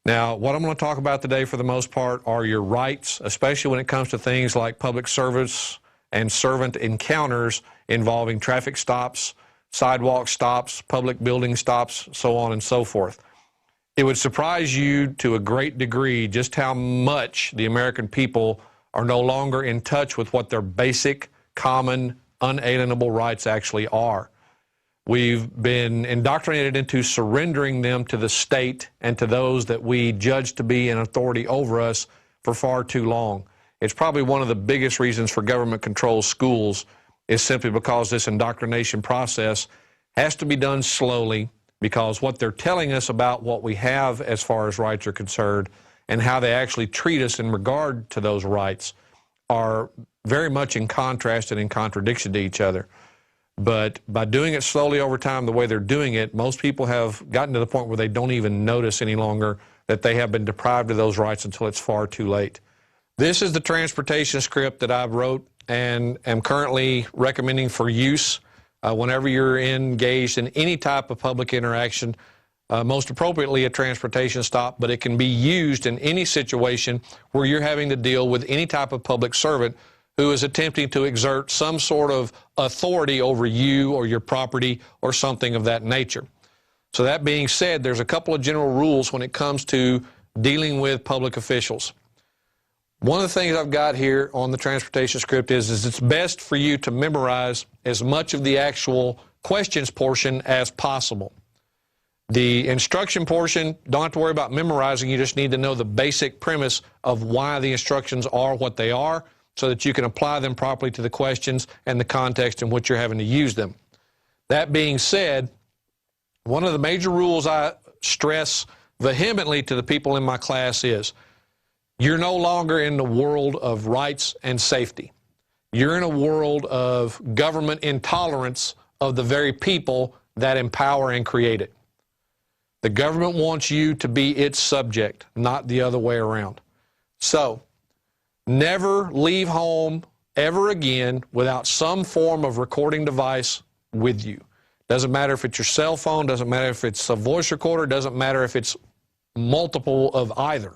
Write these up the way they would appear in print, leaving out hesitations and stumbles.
Now, what I'm going to talk about today for the most part are your rights, especially when it comes to things like public service and servant encounters involving traffic stops, sidewalk stops, public building stops, so on and so forth. It would surprise you to a great degree just how much the American people are no longer in touch with what their basic, common, unalienable rights actually are. We've been indoctrinated into surrendering them to the state and to those that we judge to be an authority over us for far too long. It's probably one of the biggest reasons for government-controlled schools is simply because this indoctrination process has to be done slowly, because what they're telling us about what we have as far as rights are concerned and how they actually treat us in regard to those rights are very much in contrast and in contradiction to each other. But by doing it slowly over time the way they're doing it, most people have gotten to the point where they don't even notice any longer that they have been deprived of those rights until it's far too late. This is the transportation script that I wrote and am currently recommending for use whenever you're engaged in any type of public interaction, most appropriately a transportation stop, but it can be used in any situation where you're having to deal with any type of public servant who is attempting to exert some sort of authority over you or your property or something of that nature. So that being said, there's a couple of general rules when it comes to dealing with public officials. One of the things I've got here on the transportation script is it's best for you to memorize as much of the actual questions portion as possible. The instruction portion, don't have to worry about memorizing, you just need to know the basic premise of why the instructions are what they are, so that you can apply them properly to the questions and the context in which you're having to use them. That being said, one of the major rules I stress vehemently to the people in my class is you're no longer in the world of rights and safety. You're in a world of government intolerance of the very people that empower and create it. The government wants you to be its subject, not the other way around. So, never leave home ever again without some form of recording device with you. Doesn't matter if it's your cell phone, doesn't matter if it's a voice recorder, doesn't matter if it's multiple of either.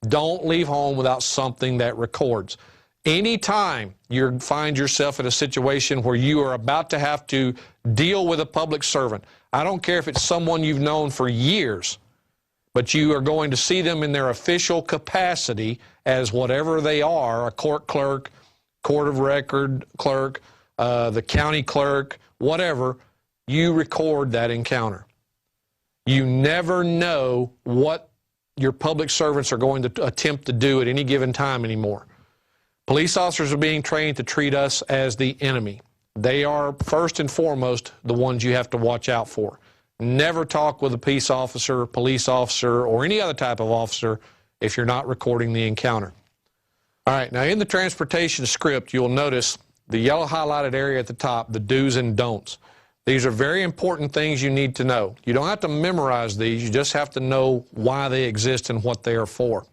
Don't leave home without something that records. Anytime you find yourself in a situation where you are about to have to deal with a public servant, I don't care if it's someone you've known for years, but you are going to see them in their official capacity as whatever they are, a court clerk, court of record clerk, the county clerk, whatever, you record that encounter. You never know what your public servants are going to attempt to do at any given time anymore. Police officers are being trained to treat us as the enemy. They are first and foremost the ones you have to watch out for. Never talk with a peace officer, police officer, or any other type of officer if you're not recording the encounter. All right, now in the transportation script, you'll notice the yellow highlighted area at the top, the do's and don'ts. These are very important things you need to know. You don't have to memorize these, you just have to know why they exist and what they are for.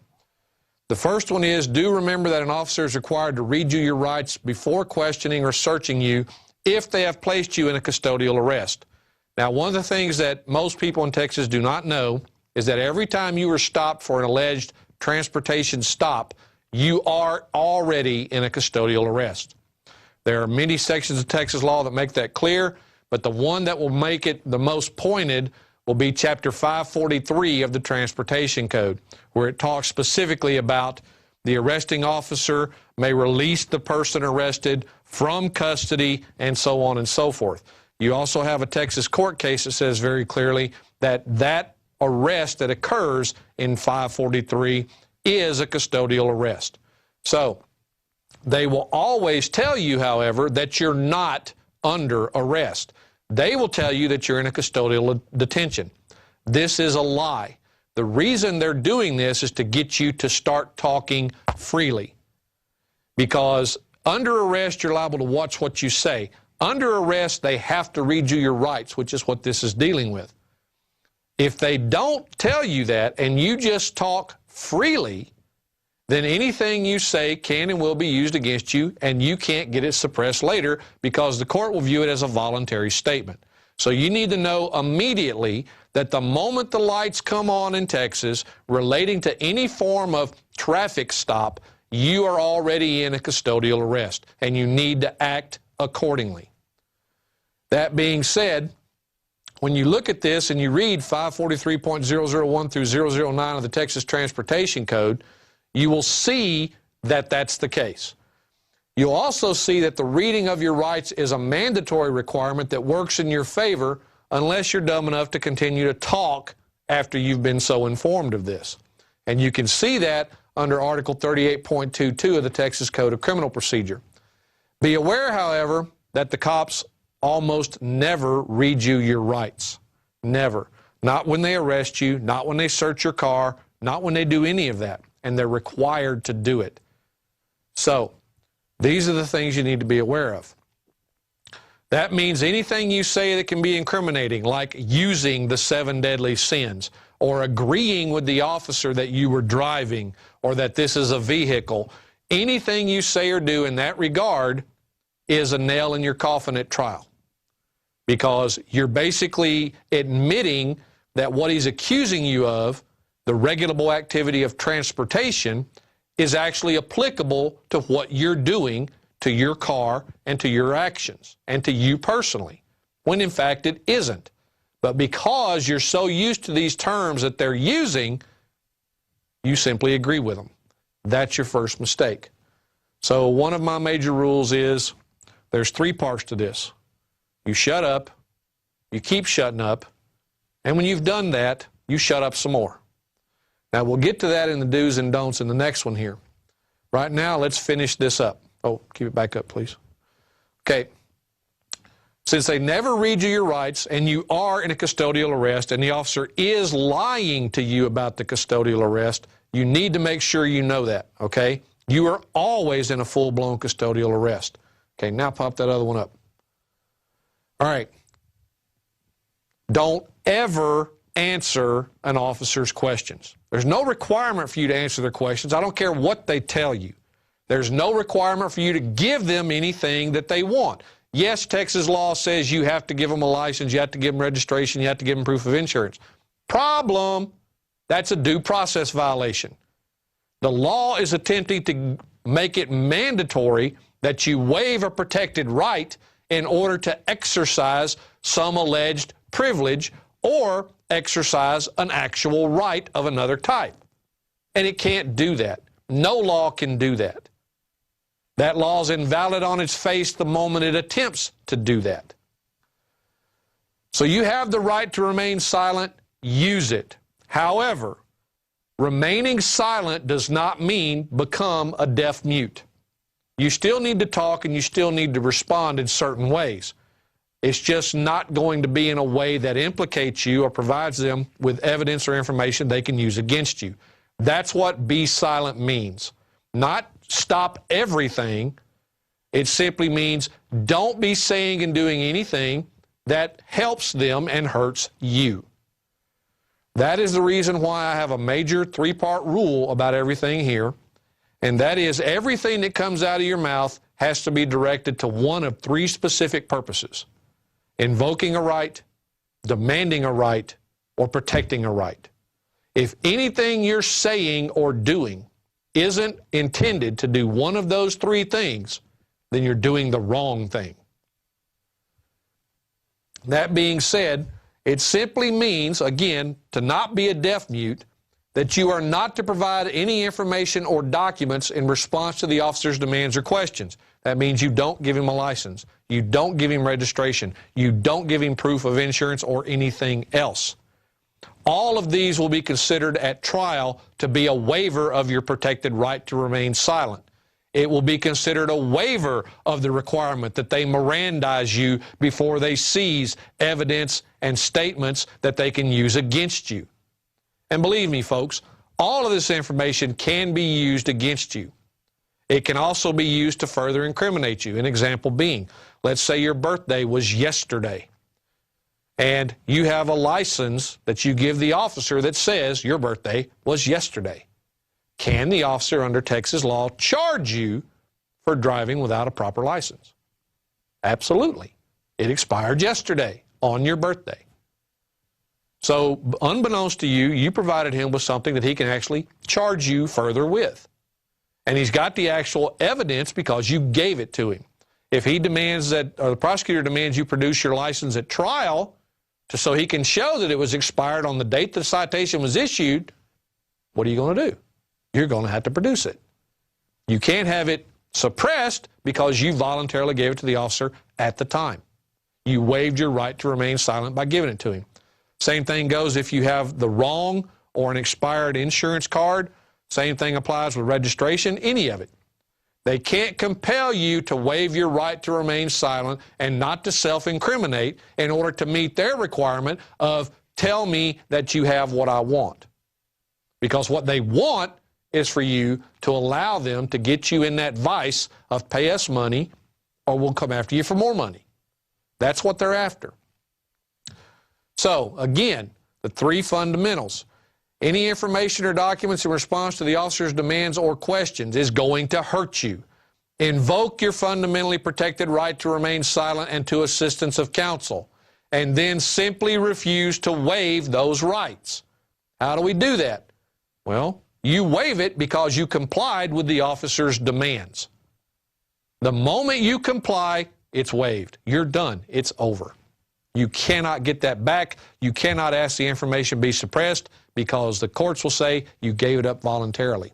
The first one is, do remember that an officer is required to read you your rights before questioning or searching you if they have placed you in a custodial arrest. Now, one of the things that most people in Texas do not know is that every time you are stopped for an alleged transportation stop, you are already in a custodial arrest. There are many sections of Texas law that make that clear, but the one that will make it the most pointed will be Chapter 543 of the Transportation Code, where it talks specifically about the arresting officer may release the person arrested from custody and so on and so forth. You also have a Texas court case that says very clearly that that arrest that occurs in 543 is a custodial arrest. So they will always tell you, however, that you're not under arrest. They will tell you that you're in a custodial detention. This is a lie. The reason they're doing this is to get you to start talking freely. Because under arrest, you're liable to watch what you say. Under arrest, they have to read you your rights, which is what this is dealing with. If they don't tell you that and you just talk freely, then anything you say can and will be used against you, and you can't get it suppressed later because the court will view it as a voluntary statement. So you need to know immediately that the moment the lights come on in Texas relating to any form of traffic stop, you are already in a custodial arrest, and you need to act accordingly. That being said, when you look at this and you read 543.001 through 009 of the Texas Transportation Code, you will see that that's the case. You'll also see that the reading of your rights is a mandatory requirement that works in your favor unless you're dumb enough to continue to talk after you've been so informed of this. And you can see that under Article 38.22 of the Texas Code of Criminal Procedure. Be aware, however, that the cops almost never read you your rights. Never. Not when they arrest you, not when they search your car, not when they do any of that. And they're required to do it. So, these are the things you need to be aware of. That means anything you say that can be incriminating, like using the 7 deadly sins, or agreeing with the officer that you were driving, or that this is a vehicle, anything you say or do in that regard is a nail in your coffin at trial. Because you're basically admitting that what he's accusing you of, the regulable activity of transportation, is actually applicable to what you're doing to your car and to your actions and to you personally, when in fact it isn't. But because you're so used to these terms that they're using, you simply agree with them. That's your first mistake. So one of my major rules is there's 3 parts to this. You shut up, you keep shutting up, and when you've done that, you shut up some more. Now, we'll get to that in the do's and don'ts in the next one here. Right now, let's finish this up. Oh, keep it back up, please. Okay. Since they never read you your rights and you are in a custodial arrest and the officer is lying to you about the custodial arrest, you need to make sure you know that, okay? You are always in a full-blown custodial arrest. Okay, now pop that other one up. All right. Don't ever answer an officer's questions. There's no requirement for you to answer their questions. I don't care what they tell you. There's no requirement for you to give them anything that they want. Yes, Texas law says you have to give them a license, you have to give them registration, you have to give them proof of insurance. Problem, that's a due process violation. The law is attempting to make it mandatory that you waive a protected right in order to exercise some alleged privilege or exercise an actual right of another type. And it can't do that. No law can do that. That law is invalid on its face the moment it attempts to do that. So you have the right to remain silent, use it. However, remaining silent does not mean become a deaf mute. You still need to talk and you still need to respond in certain ways. It's just not going to be in a way that implicates you or provides them with evidence or information they can use against you. That's what be silent means. Not stop everything. It simply means don't be saying and doing anything that helps them and hurts you. That is the reason why I have a major 3-part rule about everything here, and that is everything that comes out of your mouth has to be directed to one of 3 specific purposes: invoking a right, demanding a right, or protecting a right. If anything you're saying or doing isn't intended to do one of those 3 things, then you're doing the wrong thing. That being said, it simply means, again, to not be a deaf mute, that you are not to provide any information or documents in response to the officer's demands or questions. That means you don't give him a license, you don't give him registration, you don't give him proof of insurance or anything else. All of these will be considered at trial to be a waiver of your protected right to remain silent. It will be considered a waiver of the requirement that they Mirandize you before they seize evidence and statements that they can use against you. And believe me, folks, all of this information can be used against you. It can also be used to further incriminate you. An example being, let's say your birthday was yesterday, and you have a license that you give the officer that says your birthday was yesterday. Can the officer under Texas law charge you for driving without a proper license? Absolutely. It expired yesterday. on your birthday. So unbeknownst to you, you provided him with something that he can actually charge you further with. And he's got the actual evidence because you gave it to him. If he demands that, or the prosecutor demands you produce your license at trial so he can show that it was expired on the date the citation was issued, what are you going to do? You're going to have to produce it. You can't have it suppressed because you voluntarily gave it to the officer at the time. You waived your right to remain silent by giving it to him. Same thing goes if you have the wrong or an expired insurance card. Same thing applies with registration, any of it. They can't compel you to waive your right to remain silent and not to self-incriminate in order to meet their requirement of tell me that you have what I want. Because what they want is for you to allow them to get you in that vice of pay us money or we'll come after you for more money. That's what they're after. So, again, the three fundamentals. Any information or documents in response to the officer's demands or questions is going to hurt you. Invoke your fundamentally protected right to remain silent and to assistance of counsel, and then simply refuse to waive those rights. How do we do that? Well, you waive it because you complied with the officer's demands. The moment you comply, it's waived. You're done. It's over. You cannot get that back. You cannot ask the information be suppressed because the courts will say you gave it up voluntarily.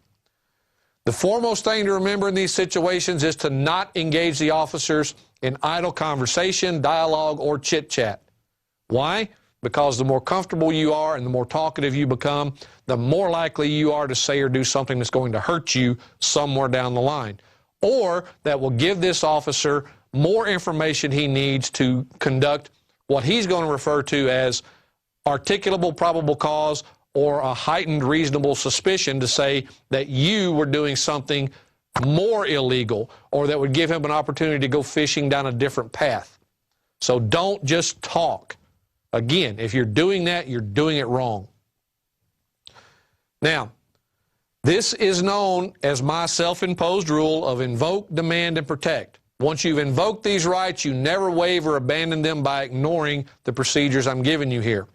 The foremost thing to remember in these situations is to not engage the officers in idle conversation, dialogue, or chit-chat. Why? Because the more comfortable you are and the more talkative you become, the more likely you are to say or do something that's going to hurt you somewhere down the line, or that will give this officer more information he needs to conduct what he's going to refer to as articulable probable cause or a heightened reasonable suspicion to say that you were doing something more illegal or that would give him an opportunity to go fishing down a different path. So don't just talk. Again, if you're doing that, you're doing it wrong. Now, this is known as my self-imposed rule of invoke, demand, and protect. Once you've invoked these rights, you never waive or abandon them by ignoring the procedures I'm giving you here.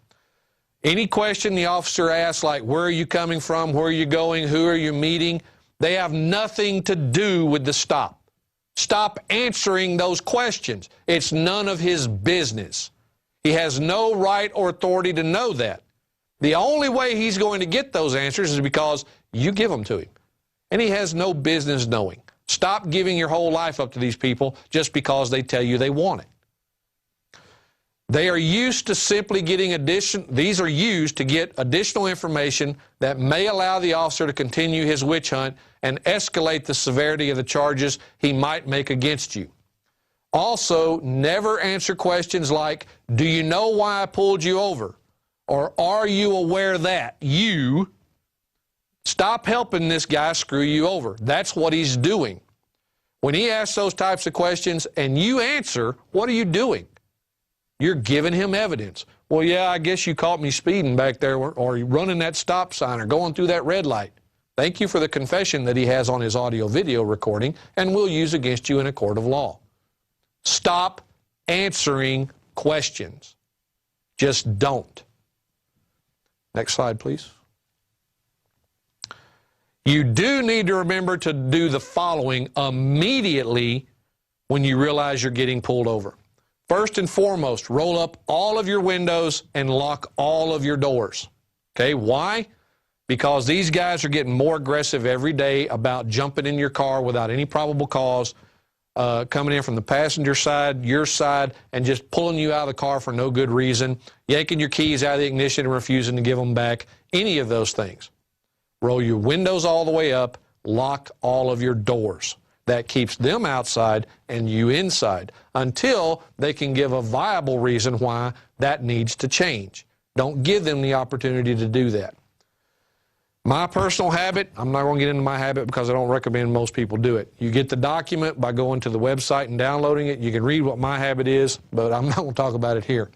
Any question the officer asks, like where are you coming from, where are you going, who are you meeting, they have nothing to do with the stop. Stop answering those questions. It's none of his business. He has no right or authority to know that. The only way he's going to get those answers is because you give them to him. And he has no business knowing. Stop giving your whole life up to these people just because they tell you they want it. They are used to simply getting these are used to get additional information that may allow the officer to continue his witch hunt and escalate the severity of the charges he might make against you. Also, never answer questions like, do you know why I pulled you over? Or are you aware that you... Stop helping this guy screw you over. That's what he's doing. When he asks those types of questions and you answer, what are you doing? You're giving him evidence. Well, yeah, I guess you caught me speeding back there or running that stop sign or going through that red light. Thank you for the confession that he has on his audio-video recording and will use against you in a court of law. Stop answering questions. Just don't. Next slide, please. You do need to remember to do the following immediately when you realize you're getting pulled over. First and foremost, roll up all of your windows and lock all of your doors. Okay, why? Because these guys are getting more aggressive every day about jumping in your car without any probable cause, coming in from the passenger side, your side, and just pulling you out of the car for no good reason, yanking your keys out of the ignition and refusing to give them back, any of those things. Roll your windows all the way up, lock all of your doors. That keeps them outside and you inside until they can give a viable reason why that needs to change. Don't give them the opportunity to do that. My personal habit, I'm not going to get into my habit because I don't recommend most people do it. You get the document by going to the website and downloading it. You can read what my habit is, but I'm not going to talk about it here.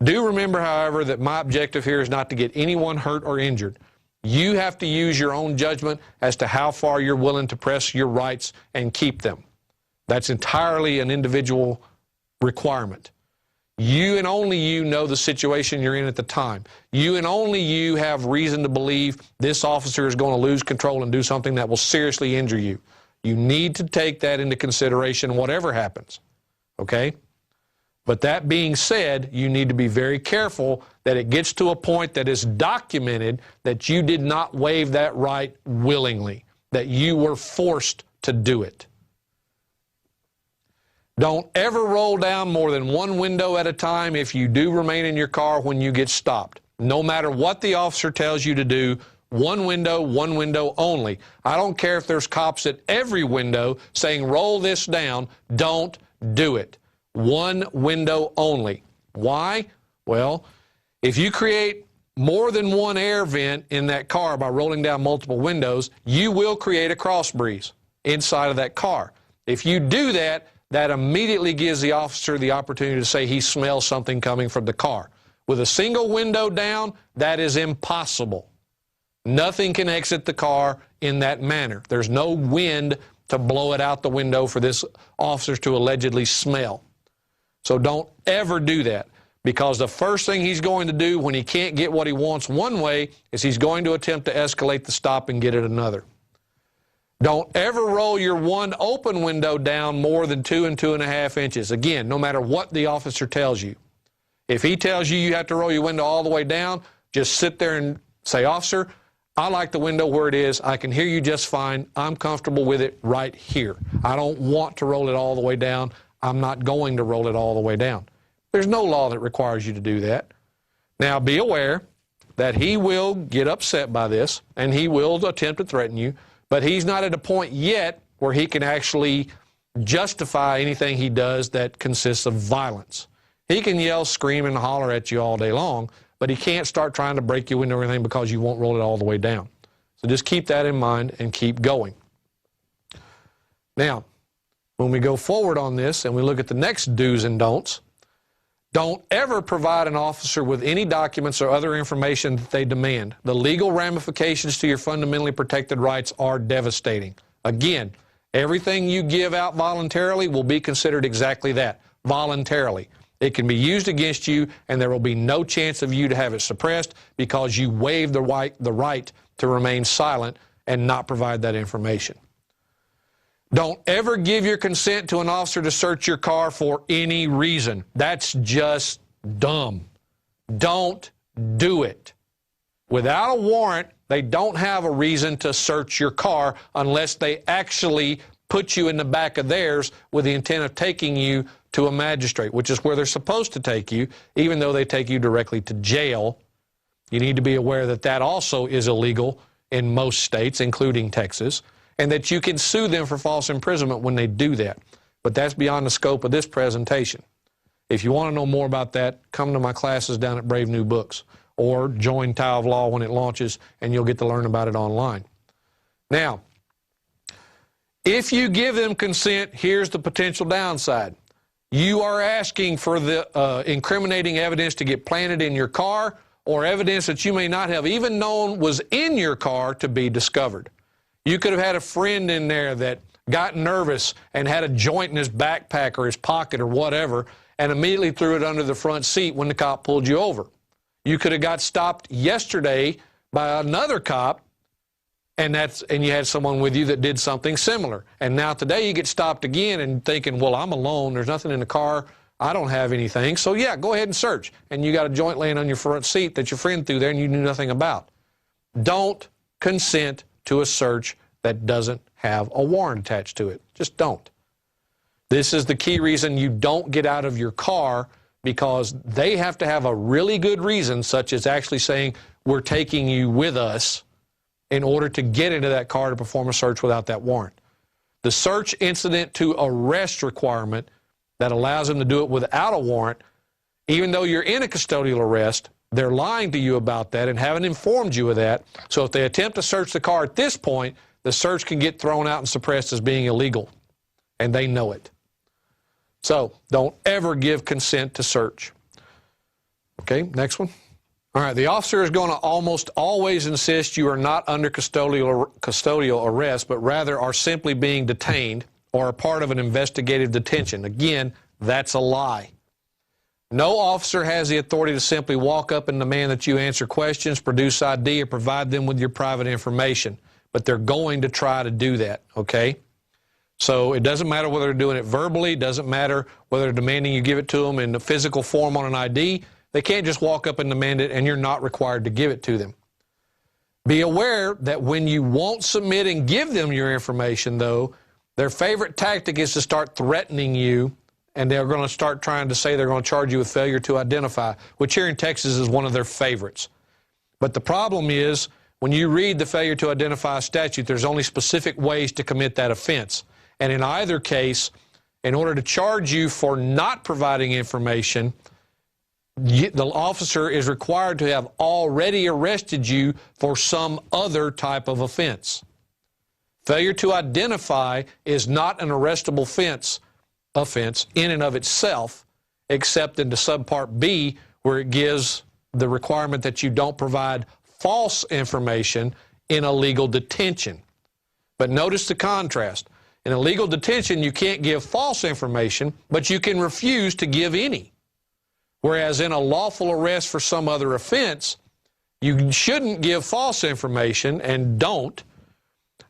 Do remember, however, that my objective here is not to get anyone hurt or injured. You have to use your own judgment as to how far you're willing to press your rights and keep them. That's entirely an individual requirement. You and only you know the situation you're in at the time. You and only you have reason to believe this officer is going to lose control and do something that will seriously injure you. You need to take that into consideration whatever happens, okay? But that being said, you need to be very careful that it gets to a point that is documented that you did not waive that right willingly, that you were forced to do it. Don't ever roll down more than one window at a time if you do remain in your car when you get stopped. No matter what the officer tells you to do, one window only. I don't care if there's cops at every window saying roll this down, don't do it. One window only. Why? Well, if you create more than one air vent in that car by rolling down multiple windows, you will create a cross breeze inside of that car. If you do that, that immediately gives the officer the opportunity to say he smells something coming from the car. With a single window down, that is impossible. Nothing can exit the car in that manner. There's no wind to blow it out the window for this officer to allegedly smell. So don't ever do that, because the first thing he's going to do when he can't get what he wants one way is he's going to attempt to escalate the stop and get it another. Don't ever roll your one open window down more than 2 and 2.5 inches. Again, no matter what the officer tells you. If he tells you you have to roll your window all the way down, just sit there and say, officer, I like the window where it is. I can hear you just fine. I'm comfortable with it right here. I don't want to roll it all the way down. I'm not going to roll it all the way down. There's no law that requires you to do that. Now, be aware that he will get upset by this, and he will attempt to threaten you, but he's not at a point yet where he can actually justify anything he does that consists of violence. He can yell, scream, and holler at you all day long, but he can't start trying to break your window or anything because you won't roll it all the way down. So just keep that in mind and keep going. Now, when we go forward on this and we look at the next do's and don'ts, don't ever provide an officer with any documents or other information that they demand. The legal ramifications to your fundamentally protected rights are devastating. Again, everything you give out voluntarily will be considered exactly that, voluntarily. It can be used against you, and there will be no chance of you to have it suppressed because you waived the right to remain silent and not provide that information. Don't ever give your consent to an officer to search your car for any reason. That's just dumb. Don't do it. Without a warrant, they don't have a reason to search your car unless they actually put you in the back of theirs with the intent of taking you to a magistrate, which is where they're supposed to take you, even though they take you directly to jail. You need to be aware that that also is illegal in most states, including Texas, and that you can sue them for false imprisonment when they do that. But that's beyond the scope of this presentation. If you want to know more about that, come to my classes down at Brave New Books, or join Tao of Law when it launches, and you'll get to learn about it online. Now, if you give them consent, here's the potential downside. You are asking for the incriminating evidence to get planted in your car, or evidence that you may not have even known was in your car to be discovered. You could have had a friend in there that got nervous and had a joint in his backpack or his pocket or whatever, and immediately threw it under the front seat when the cop pulled you over. You could have got stopped yesterday by another cop, and you had someone with you that did something similar. And now today you get stopped again and thinking, well, I'm alone, there's nothing in the car, I don't have anything, so yeah, go ahead and search. And you got a joint laying on your front seat that your friend threw there and you knew nothing about. Don't consent to a search that doesn't have a warrant attached to it. Just don't. This is the key reason you don't get out of your car, because they have to have a really good reason, such as actually saying, we're taking you with us, in order to get into that car to perform a search without that warrant. The search incident to arrest requirement that allows them to do it without a warrant, even though you're in a custodial arrest, they're lying to you about that and haven't informed you of that. So if they attempt to search the car at this point, the search can get thrown out and suppressed as being illegal, and they know it. So don't ever give consent to search. Okay, next one. All right, the officer is going to almost always insist you are not under custodial arrest, but rather are simply being detained or are part of an investigative detention. Again, that's a lie. No officer has the authority to simply walk up and demand that you answer questions, produce ID, or provide them with your private information. But they're going to try to do that, okay? So it doesn't matter whether they're doing it verbally, it doesn't matter whether they're demanding you give it to them in the physical form on an ID. They can't just walk up and demand it, and you're not required to give it to them. Be aware that when you won't submit and give them your information, though, their favorite tactic is to start threatening you, and they're going to start trying to say they're going to charge you with failure to identify, which here in Texas is one of their favorites. But the problem is, when you read the failure to identify statute, there's only specific ways to commit that offense. And in either case, in order to charge you for not providing information, the officer is required to have already arrested you for some other type of offense. Failure to identify is not an arrestable offense in and of itself, except into subpart B, where it gives the requirement that you don't provide false information in a legal detention. But notice the contrast. In a legal detention, you can't give false information, but you can refuse to give any. Whereas in a lawful arrest for some other offense, you shouldn't give false information and don't,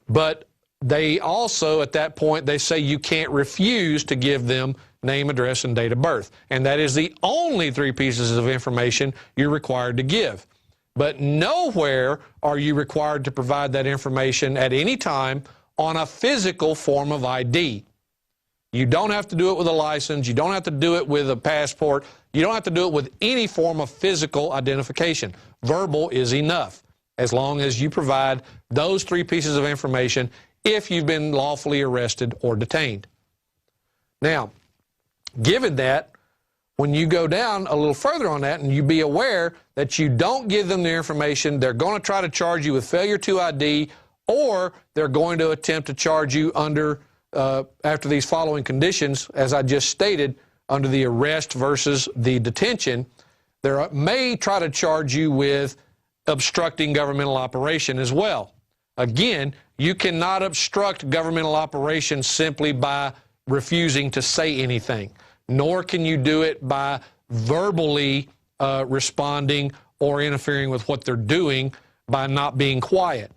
but they also, at that point, they say you can't refuse to give them name, address, and date of birth. And that is the only three pieces of information you're required to give. But nowhere are you required to provide that information at any time on a physical form of ID. You don't have to do it with a license. You don't have to do it with a passport. You don't have to do it with any form of physical identification. Verbal is enough, as long as you provide those three pieces of information if you've been lawfully arrested or detained. Now, given that, when you go down a little further on that, and you be aware that you don't give them the information, they're going to try to charge you with failure to ID, or they're going to attempt to charge you under, after these following conditions, as I just stated, under the arrest versus the detention. They may try to charge you with obstructing governmental operation as well. Again, you cannot obstruct governmental operation simply by refusing to say anything, nor can you do it by verbally responding or interfering with what they're doing by not being quiet.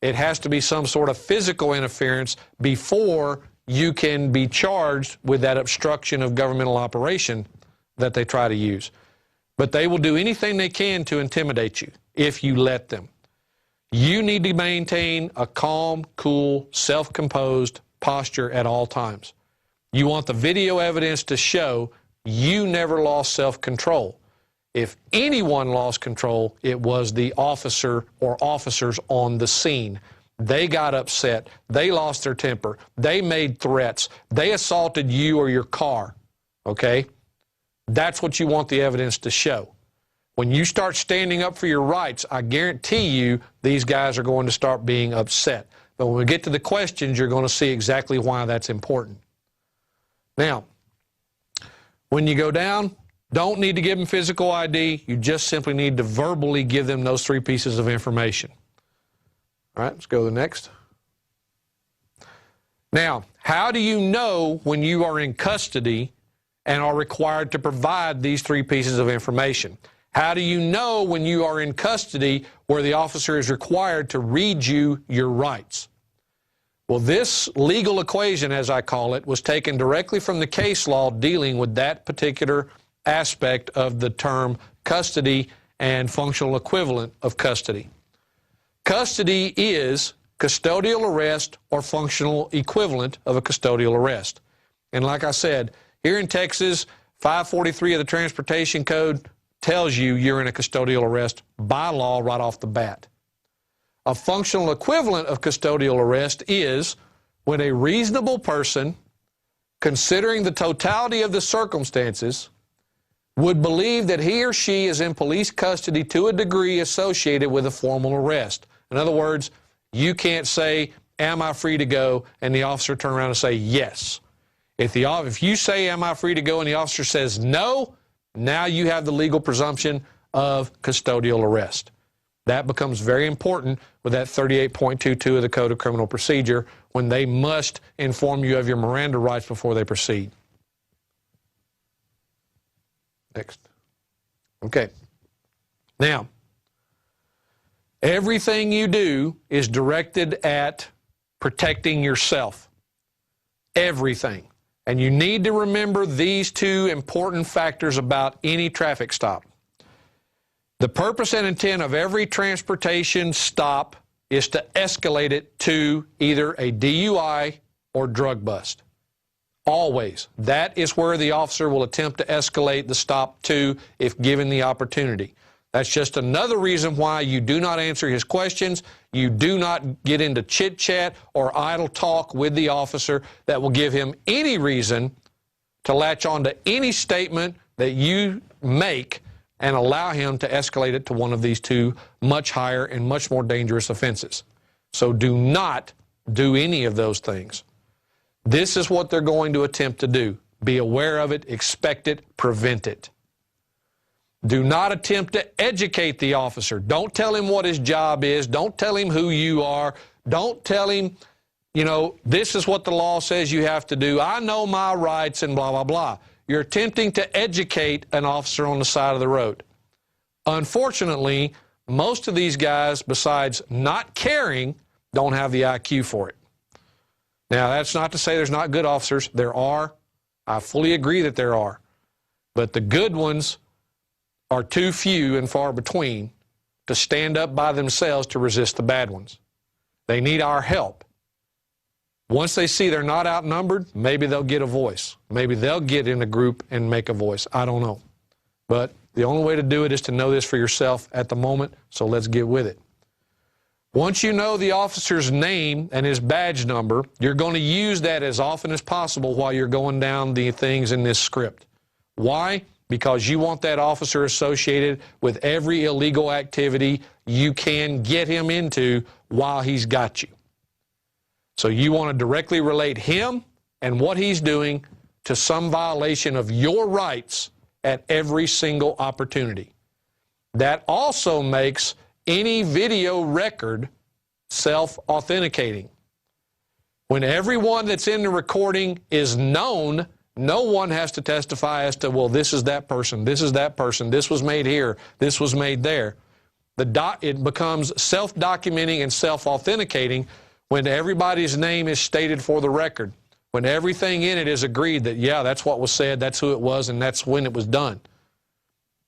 It has to be some sort of physical interference before you can be charged with that obstruction of governmental operation that they try to use. But they will do anything they can to intimidate you if you let them. You need to maintain a calm, cool, self-composed posture at all times. You want the video evidence to show you never lost self-control. If anyone lost control, it was the officer or officers on the scene. They got upset. They lost their temper. They made threats. They assaulted you or your car, okay? That's what you want the evidence to show. When you start standing up for your rights, I guarantee you these guys are going to start being upset. But when we get to the questions, you're going to see exactly why that's important. Now, when you go down, don't need to give them physical ID. You just simply need to verbally give them those three pieces of information. All right, let's go to the next. Now, how do you know when you are in custody and are required to provide these three pieces of information? How do you know when you are in custody where the officer is required to read you your rights? Well, this legal equation, as I call it, was taken directly from the case law dealing with that particular aspect of the term custody and functional equivalent of custody. Custody is custodial arrest or functional equivalent of a custodial arrest. And like I said, here in Texas, 543 of the Transportation Code tells you you're in a custodial arrest by law right off the bat. A functional equivalent of custodial arrest is when a reasonable person, considering the totality of the circumstances, would believe that he or she is in police custody to a degree associated with a formal arrest. In other words, you can't say, "Am I free to go?" and the officer turn around and say, "Yes." If you say, "Am I free to go?" and the officer says, "No," now you have the legal presumption of custodial arrest. That becomes very important with that 38.22 of the Code of Criminal Procedure when they must inform you of your Miranda rights before they proceed. Next. Okay. Now, everything you do is directed at protecting yourself. Everything. And you need to remember these two important factors about any traffic stop. The purpose and intent of every transportation stop is to escalate it to either a DUI or drug bust. Always. That is where the officer will attempt to escalate the stop to if given the opportunity. That's just another reason why you do not answer his questions. You do not get into chit-chat or idle talk with the officer that will give him any reason to latch on to any statement that you make and allow him to escalate it to one of these two much higher and much more dangerous offenses. So do not do any of those things. This is what they're going to attempt to do. Be aware of it, expect it, prevent it. Do not attempt to educate the officer. Don't tell him what his job is. Don't tell him who you are. Don't tell him, you know, this is what the law says you have to do. I know my rights and blah, blah, blah. You're attempting to educate an officer on the side of the road. Unfortunately, most of these guys, besides not caring, don't have the IQ for it. Now, that's not to say there's not good officers. There are. I fully agree that there are. But the good ones are too few and far between to stand up by themselves to resist the bad ones. They need our help. Once they see they're not outnumbered, maybe they'll get a voice. Maybe they'll get in a group and make a voice. I don't know. But the only way to do it is to know this for yourself at the moment, so let's get with it. Once you know the officer's name and his badge number, you're going to use that as often as possible while you're going down the things in this script. Why? Because you want that officer associated with every illegal activity you can get him into while he's got you. So you want to directly relate him and what he's doing to some violation of your rights at every single opportunity. That also makes any video record self-authenticating. When everyone that's in the recording is known, no one has to testify as to, well, this is that person, this is that person, this was made here, this was made there. It becomes self-documenting and self-authenticating when everybody's name is stated for the record, when everything in it is agreed that, yeah, that's what was said, that's who it was, and that's when it was done.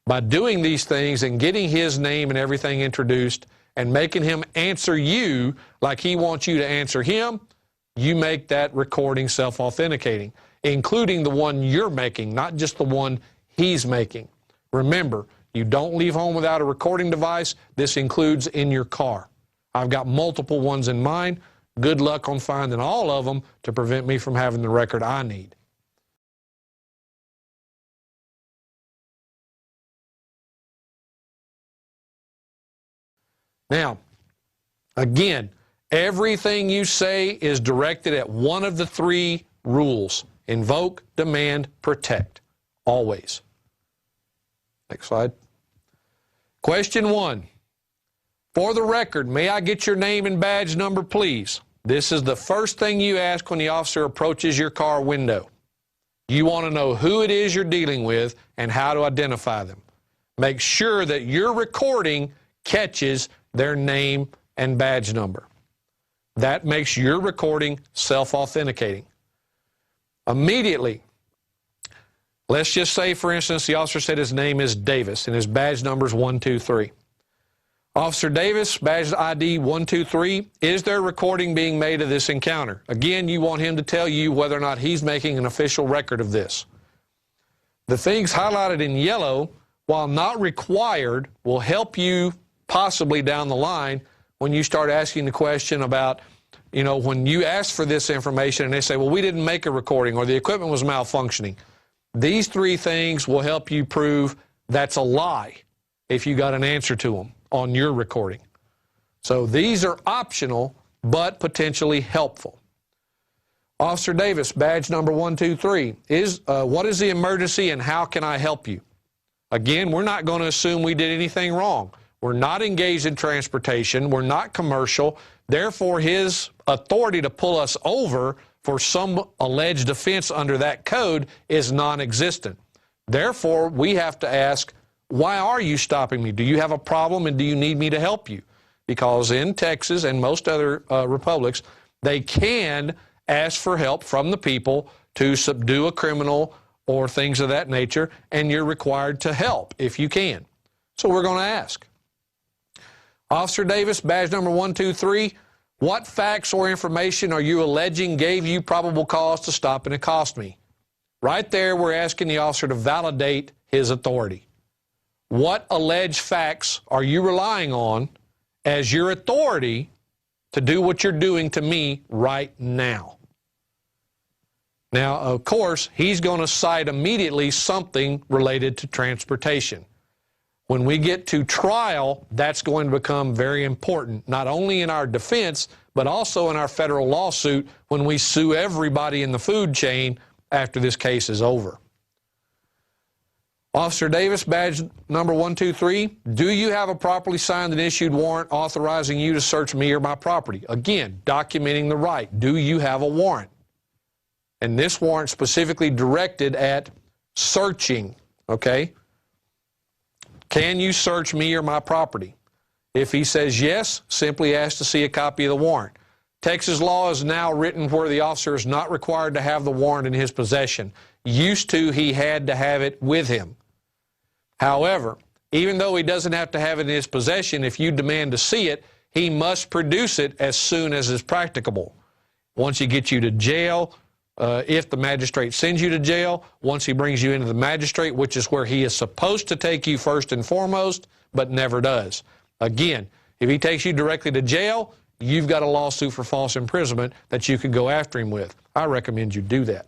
By doing these things and getting his name and everything introduced and making him answer you like he wants you to answer him, you make that recording self-authenticating, including the one you're making, not just the one he's making. Remember, you don't leave home without a recording device. This includes in your car. I've got multiple ones in mind. Good luck on finding all of them to prevent me from having the record I need. Now, again, everything you say is directed at one of the three rules. Invoke, demand, protect. Always. Next slide. Question 1. For the record, may I get your name and badge number, please? This is the first thing you ask when the officer approaches your car window. You want to know who it is you're dealing with and how to identify them. Make sure that your recording catches their name and badge number. That makes your recording self-authenticating. Immediately, let's just say, for instance, the officer said his name is Davis and his badge number is 123. Officer Davis, badge ID 123, is there recording being made of this encounter? Again, you want him to tell you whether or not he's making an official record of this. The things highlighted in yellow, while not required, will help you possibly down the line when you start asking the question about, you know, when you ask for this information and they say, well, we didn't make a recording or the equipment was malfunctioning. These three things will help you prove that's a lie if you got an answer to them on your recording. So these are optional but potentially helpful. Officer Davis, badge number 123, what is the emergency and how can I help you? Again, we're not going to assume we did anything wrong. We're not engaged in transportation. We're not commercial. Therefore, his authority to pull us over for some alleged offense under that code is non-existent. Therefore, we have to ask, why are you stopping me? Do you have a problem, and do you need me to help you? Because in Texas and most other republics, they can ask for help from the people to subdue a criminal or things of that nature, and you're required to help if you can. So we're going to ask. Officer Davis, badge number 123, what facts or information are you alleging gave you probable cause to stop and accost me? Right there, we're asking the officer to validate his authority. What alleged facts are you relying on as your authority to do what you're doing to me right now? Now, of course, he's going to cite immediately something related to transportation. When we get to trial, that's going to become very important, not only in our defense, but also in our federal lawsuit when we sue everybody in the food chain after this case is over. Officer Davis, badge number 123, do you have a properly signed and issued warrant authorizing you to search me or my property? Again, documenting the right. Do you have a warrant? And this warrant specifically directed at searching, okay? Can you search me or my property? If he says yes, simply ask to see a copy of the warrant. Texas law is now written where the officer is not required to have the warrant in his possession. Used to, he had to have it with him. However, even though he doesn't have to have it in his possession, if you demand to see it, he must produce it as soon as is practicable. Once he gets you to jail, if the magistrate sends you to jail, once he brings you into the magistrate, which is where he is supposed to take you first and foremost, but never does. Again, if he takes you directly to jail, you've got a lawsuit for false imprisonment that you could go after him with. I recommend you do that.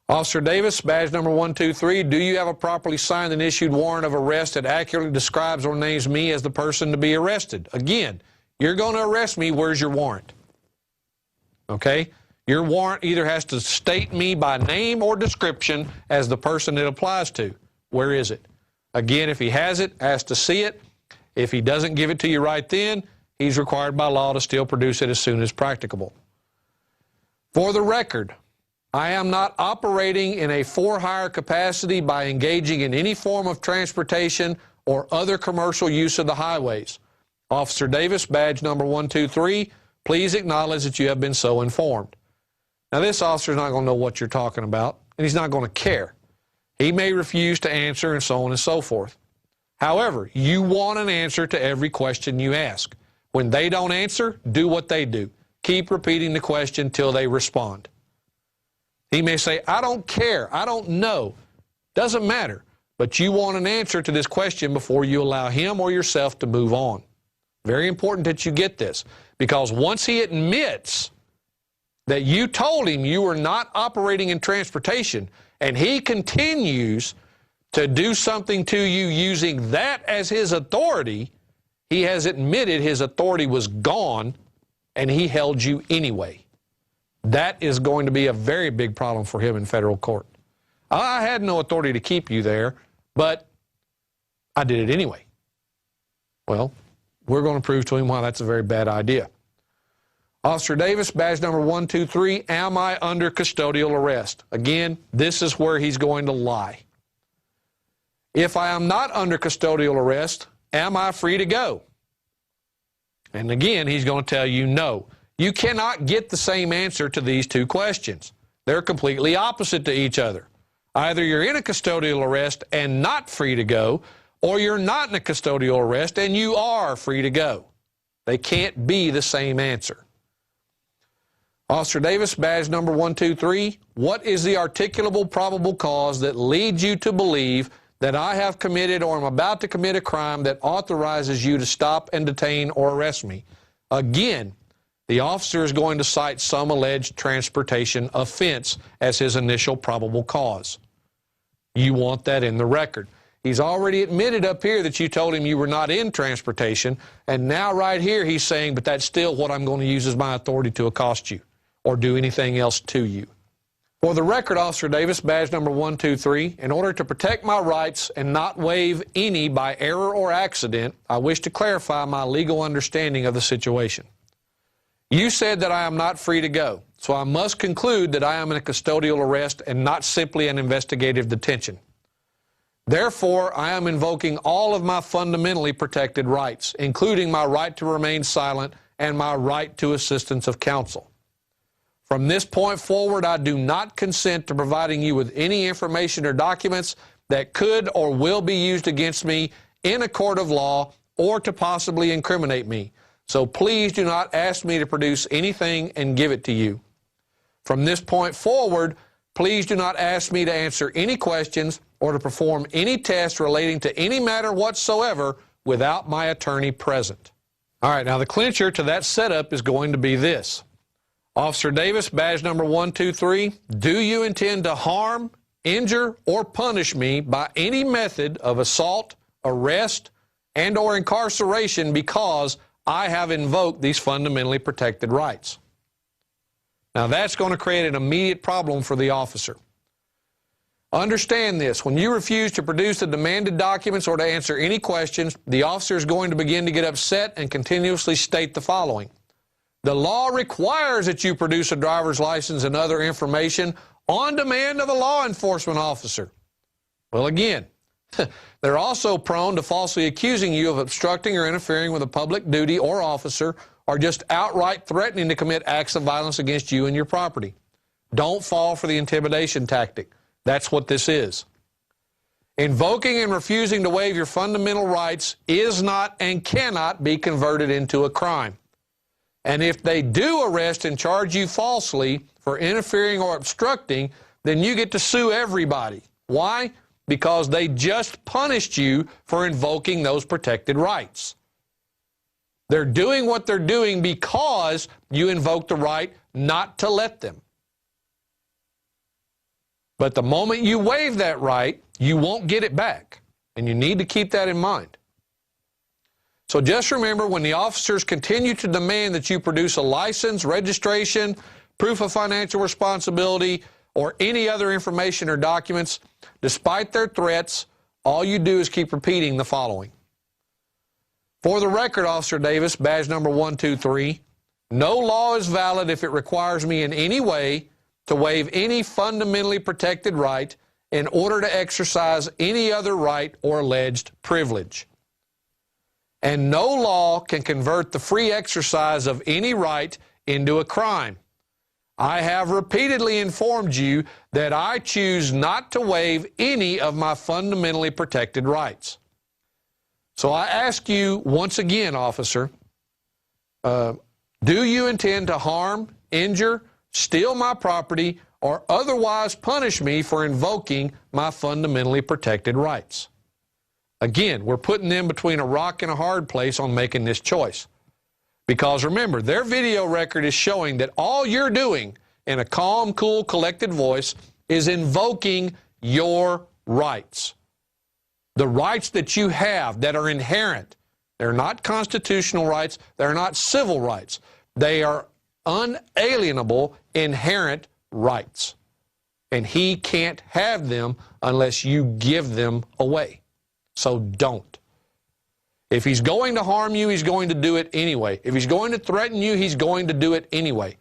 Officer Davis, badge number 123, do you have a properly signed and issued warrant of arrest that accurately describes or names me as the person to be arrested? Again, you're going to arrest me, where's your warrant? Okay? Your warrant either has to state me by name or description as the person it applies to. Where is it? Again, if he has it, ask to see it. If he doesn't give it to you right then, he's required by law to still produce it as soon as practicable. For the record, I am not operating in a for-hire capacity by engaging in any form of transportation or other commercial use of the highways. Officer Davis, badge number 123, please acknowledge that you have been so informed. Now, this officer is not going to know what you're talking about, and he's not going to care. He may refuse to answer and so on and so forth. However, you want an answer to every question you ask. When they don't answer, do what they do. Keep repeating the question till they respond. He may say, I don't care, I don't know. Doesn't matter. But you want an answer to this question before you allow him or yourself to move on. Very important that you get this, because once he admits that you told him you were not operating in transportation, and he continues to do something to you using that as his authority, he has admitted his authority was gone, and he held you anyway. That is going to be a very big problem for him in federal court. I had no authority to keep you there, but I did it anyway. Well, we're going to prove to him why that's a very bad idea. Officer Davis, badge number 123, am I under custodial arrest? Again, this is where he's going to lie. If I am not under custodial arrest, am I free to go? And again, he's going to tell you no. You cannot get the same answer to these two questions. They're completely opposite to each other. Either you're in a custodial arrest and not free to go, or you're not in a custodial arrest and you are free to go. They can't be the same answer. Officer Davis, badge number 123, what is the articulable probable cause that leads you to believe that I have committed or am about to commit a crime that authorizes you to stop and detain or arrest me? Again, the officer is going to cite some alleged transportation offense as his initial probable cause. You want that in the record. He's already admitted up here that you told him you were not in transportation, and now right here he's saying, but that's still what I'm going to use as my authority to accost you or do anything else to you. For the record, Officer Davis, badge number 123, in order to protect my rights and not waive any by error or accident, I wish to clarify my legal understanding of the situation. You said that I am not free to go. so I must conclude that I am in a custodial arrest and not simply an investigative detention. Therefore, I am invoking all of my fundamentally protected rights, including my right to remain silent and my right to assistance of counsel. From this point forward, I do not consent to providing you with any information or documents that could or will be used against me in a court of law or to possibly incriminate me. So please do not ask me to produce anything and give it to you. From this point forward, please do not ask me to answer any questions or to perform any tests relating to any matter whatsoever without my attorney present. All right, now the clincher to that setup is going to be this. Officer Davis, badge number 123, do you intend to harm, injure, or punish me by any method of assault, arrest, and or incarceration because I have invoked these fundamentally protected rights? Now that's going to create an immediate problem for the officer. Understand this, when you refuse to produce the demanded documents or to answer any questions, the officer is going to begin to get upset and continuously state the following. The law requires that you produce a driver's license and other information on demand of a law enforcement officer. Well, again, they're also prone to falsely accusing you of obstructing or interfering with a public duty or officer or just outright threatening to commit acts of violence against you and your property. Don't fall for the intimidation tactic. That's what this is. Invoking and refusing to waive your fundamental rights is not and cannot be converted into a crime. And if they do arrest and charge you falsely for interfering or obstructing, then you get to sue everybody. Why? Because they just punished you for invoking those protected rights. They're doing what they're doing because you invoked the right not to let them. But the moment you waive that right, you won't get it back. And you need to keep that in mind. So just remember, when the officers continue to demand that you produce a license, registration, proof of financial responsibility, or any other information or documents, despite their threats, all you do is keep repeating the following. For the record, Officer Davis, badge number 123, no law is valid if it requires me in any way to waive any fundamentally protected right in order to exercise any other right or alleged privilege. And no law can convert the free exercise of any right into a crime. I have repeatedly informed you that I choose not to waive any of my fundamentally protected rights. So I ask you once again, officer, do you intend to harm, injure, steal my property, or otherwise punish me for invoking my fundamentally protected rights? Again, we're putting them between a rock and a hard place on making this choice. Because remember, their video record is showing that all you're doing in a calm, cool, collected voice is invoking your rights. The rights that you have that are inherent. They're not constitutional rights. They're not civil rights. They are unalienable, inherent rights. And he can't have them unless you give them away. So don't. If he's going to harm you, he's going to do it anyway. If he's going to threaten you, he's going to do it anyway.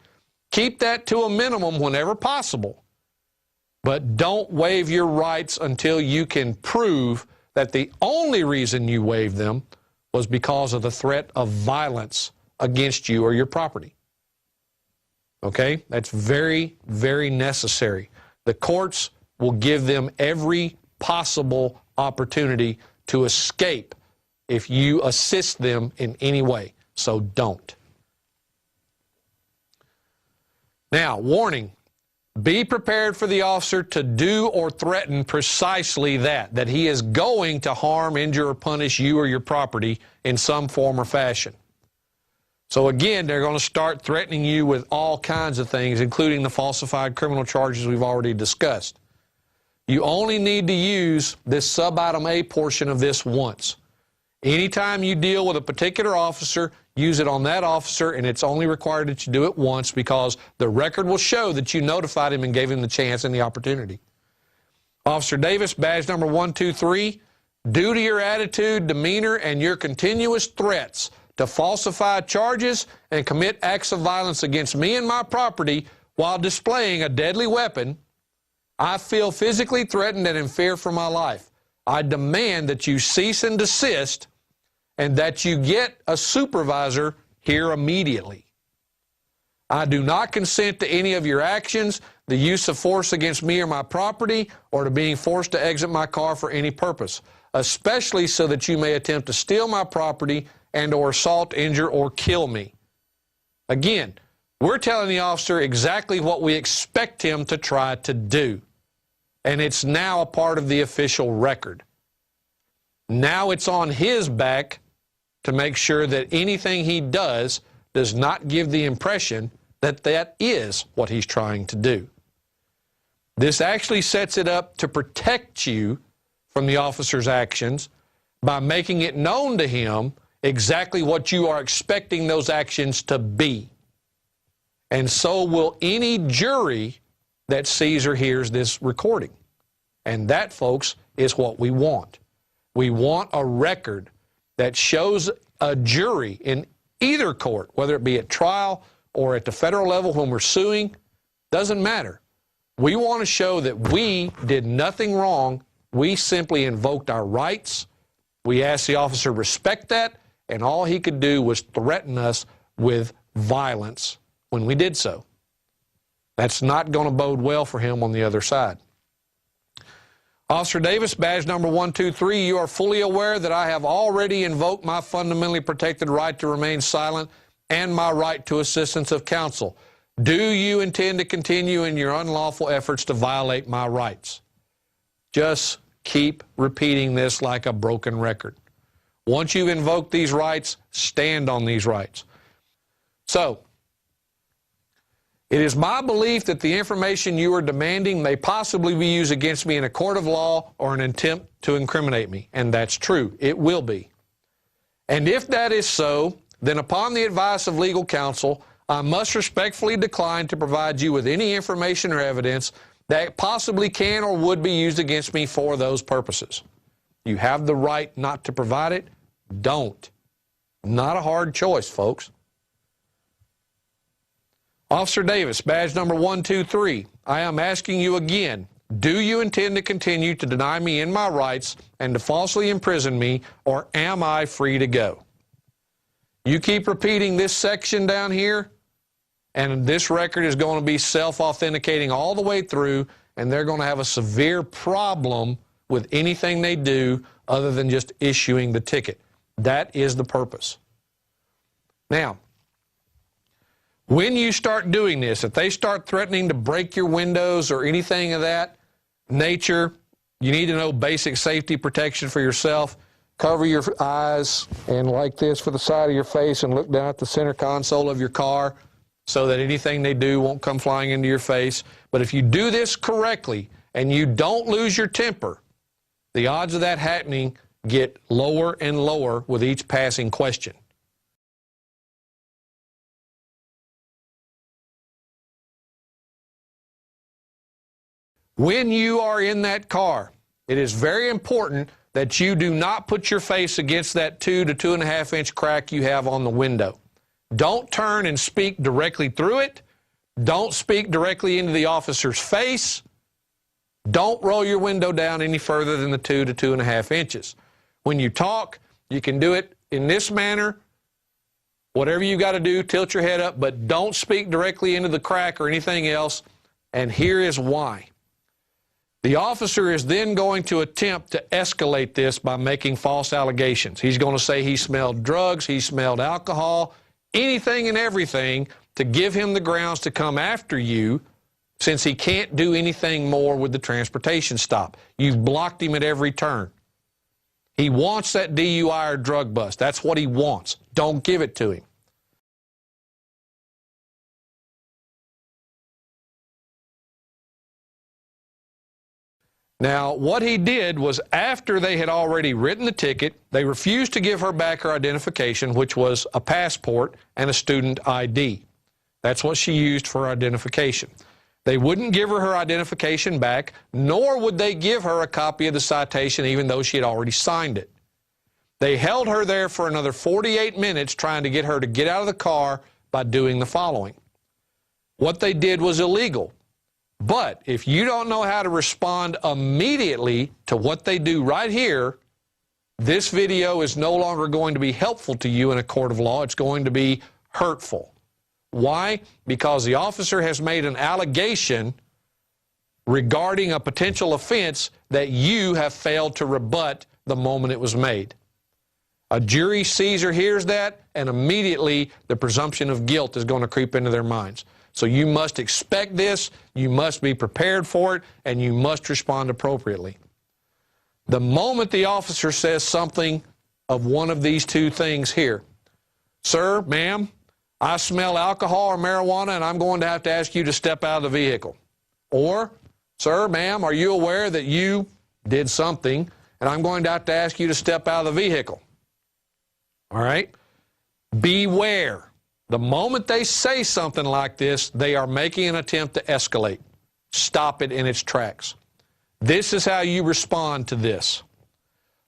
Keep that to a minimum whenever possible. But don't waive your rights until you can prove that the only reason you waived them was because of the threat of violence against you or your property. Okay? That's very, very necessary. The courts will give them every possible opportunity to escape if you assist them in any way. So don't. Now, warning. Be prepared for the officer to do or threaten precisely that he is going to harm, injure, or punish you or your property in some form or fashion. So again, they're going to start threatening you with all kinds of things, including the falsified criminal charges we've already discussed. You only need to use this sub-item A portion of this once. Anytime you deal with a particular officer, use it on that officer, and it's only required that you do it once because the record will show that you notified him and gave him the chance and the opportunity. Officer Davis, badge number 123, due to your attitude, demeanor, and your continuous threats to falsify charges and commit acts of violence against me and my property, while displaying a deadly weapon. I feel physically threatened and in fear for my life. I demand that you cease and desist and that you get a supervisor here immediately. I do not consent to any of your actions, the use of force against me or my property, or to being forced to exit my car for any purpose, especially so that you may attempt to steal my property and or assault, injure, or kill me. Again, we're telling the officer exactly what we expect him to try to do. And it's now a part of the official record. Now it's on his back to make sure that anything he does not give the impression that that is what he's trying to do. This actually sets it up to protect you from the officer's actions by making it known to him exactly what you are expecting those actions to be. And so will any jury that sees or hears this recording. And that, folks, is what we want. We want a record that shows a jury in either court, whether it be at trial or at the federal level when we're suing, doesn't matter. We want to show that we did nothing wrong. We simply invoked our rights. We asked the officer to respect that, and all he could do was threaten us with violence when we did so. That's not going to bode well for him on the other side. Officer Davis, badge number 123, you are fully aware that I have already invoked my fundamentally protected right to remain silent and my right to assistance of counsel. Do you intend to continue in your unlawful efforts to violate my rights? Just keep repeating this like a broken record. Once you've invoked these rights, stand on these rights. So, it is my belief that the information you are demanding may possibly be used against me in a court of law or an attempt to incriminate me. And that's true. It will be. And if that is so, then upon the advice of legal counsel, I must respectfully decline to provide you with any information or evidence that possibly can or would be used against me for those purposes. You have the right not to provide it. Don't. Not a hard choice, folks. Officer Davis, badge number 123, I am asking you again, do you intend to continue to deny me in my rights and to falsely imprison me, or am I free to go? You keep repeating this section down here, and this record is going to be self-authenticating all the way through, and they're going to have a severe problem with anything they do other than just issuing the ticket. That is the purpose. Now, when you start doing this, if they start threatening to break your windows or anything of that nature, you need to know basic safety protection for yourself. Cover your eyes and like this for the side of your face and look down at the center console of your car so that anything they do won't come flying into your face. But if you do this correctly and you don't lose your temper, the odds of that happening get lower and lower with each passing question. When you are in that car, it is very important that you do not put your face against that 2 to 2.5 inch crack you have on the window. Don't turn and speak directly through it. Don't speak directly into the officer's face. Don't roll your window down any further than the 2 to 2.5 inches. When you talk, you can do it in this manner. Whatever you got to do, tilt your head up, but don't speak directly into the crack or anything else. And here is why. The officer is then going to attempt to escalate this by making false allegations. He's going to say he smelled drugs, he smelled alcohol, anything and everything to give him the grounds to come after you, since he can't do anything more with the transportation stop. You've blocked him at every turn. He wants that DUI or drug bust. That's what he wants. Don't give it to him. Now, what he did was, after they had already written the ticket, they refused to give her back her identification, which was a passport and a student ID. That's what she used for identification. They wouldn't give her her identification back, nor would they give her a copy of the citation, even though she had already signed it. They held her there for another 48 minutes trying to get her to get out of the car by doing the following. What they did was illegal. But if you don't know how to respond immediately to what they do right here, this video is no longer going to be helpful to you in a court of law. It's going to be hurtful. Why? Because the officer has made an allegation regarding a potential offense that you have failed to rebut the moment it was made. A jury sees or hears that, and immediately the presumption of guilt is going to creep into their minds. So you must expect this, you must be prepared for it, and you must respond appropriately. The moment the officer says something of one of these two things here, sir, ma'am, I smell alcohol or marijuana, and I'm going to have to ask you to step out of the vehicle. Or, sir, ma'am, are you aware that you did something, and I'm going to have to ask you to step out of the vehicle? All right? Beware. The moment they say something like this, they are making an attempt to escalate. Stop it in its tracks. This is how you respond to this.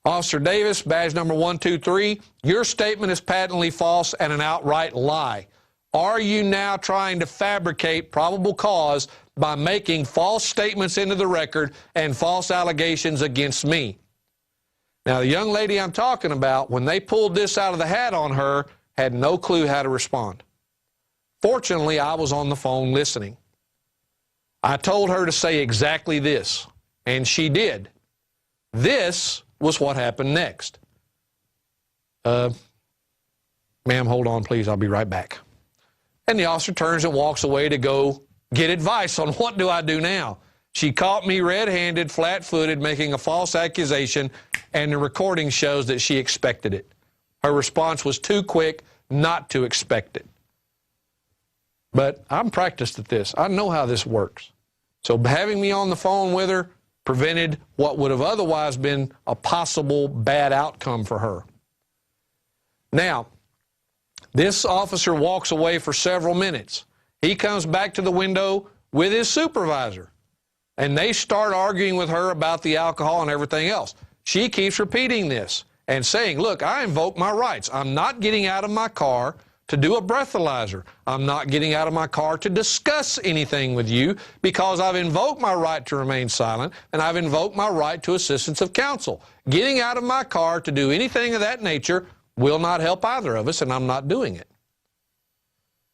Officer Davis, badge number 123, your statement is patently false and an outright lie. Are you now trying to fabricate probable cause by making false statements into the record and false allegations against me? Now, the young lady I'm talking about, when they pulled this out of the hat on her, had no clue how to respond. Fortunately, I was on the phone listening. I told her to say exactly this, and she did. This was what happened next. Ma'am, hold on, please. I'll be right back. And the officer turns and walks away to go get advice on what do I do now. She caught me red-handed, flat-footed, making a false accusation, and the recording shows that she expected it. Her response was too quick not to expect it. But I'm practiced at this. I know how this works. So having me on the phone with her prevented what would have otherwise been a possible bad outcome for her. Now, this officer walks away for several minutes. He comes back to the window with his supervisor, and they start arguing with her about the alcohol and everything else. She keeps repeating this and saying, look, I invoke my rights. I'm not getting out of my car to do a breathalyzer. I'm not getting out of my car to discuss anything with you because I've invoked my right to remain silent and I've invoked my right to assistance of counsel. Getting out of my car to do anything of that nature will not help either of us, and I'm not doing it.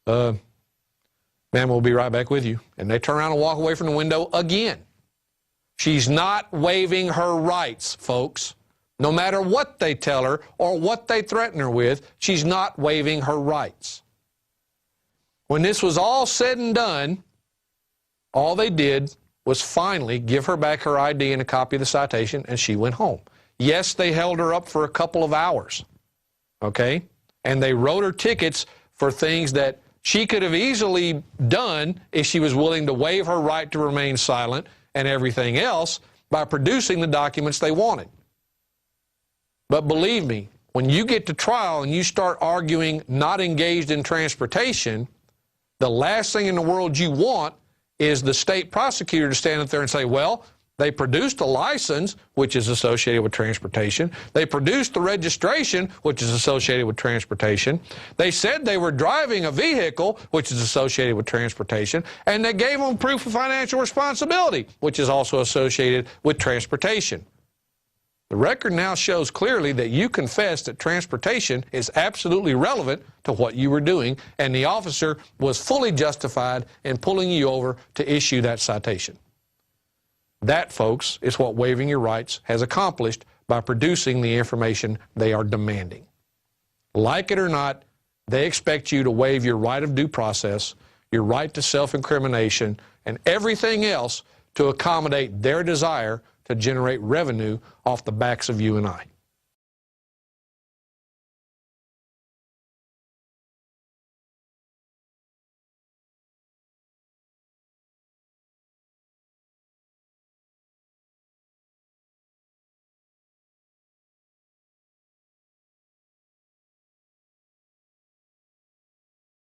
Ma'am, we'll be right back with you. And they turn around and walk away from the window again. She's not waiving her rights, folks. No matter what they tell her or what they threaten her with, she's not waiving her rights. When this was all said and done, all they did was finally give her back her ID and a copy of the citation, and she went home. Yes, they held her up for a couple of hours, okay? And they wrote her tickets for things that she could have easily done if she was willing to waive her right to remain silent and everything else by producing the documents they wanted. But believe me, when you get to trial and you start arguing not engaged in transportation, the last thing in the world you want is the state prosecutor to stand up there and say, well, they produced a license, which is associated with transportation. They produced the registration, which is associated with transportation. They said they were driving a vehicle, which is associated with transportation. And they gave them proof of financial responsibility, which is also associated with transportation. The record now shows clearly that you confessed that transportation is absolutely relevant to what you were doing, and the officer was fully justified in pulling you over to issue that citation. That, folks, is what waiving your rights has accomplished by producing the information they are demanding. Like it or not, they expect you to waive your right of due process, your right to self-incrimination, and everything else to accommodate their desire to generate revenue off the backs of you and I.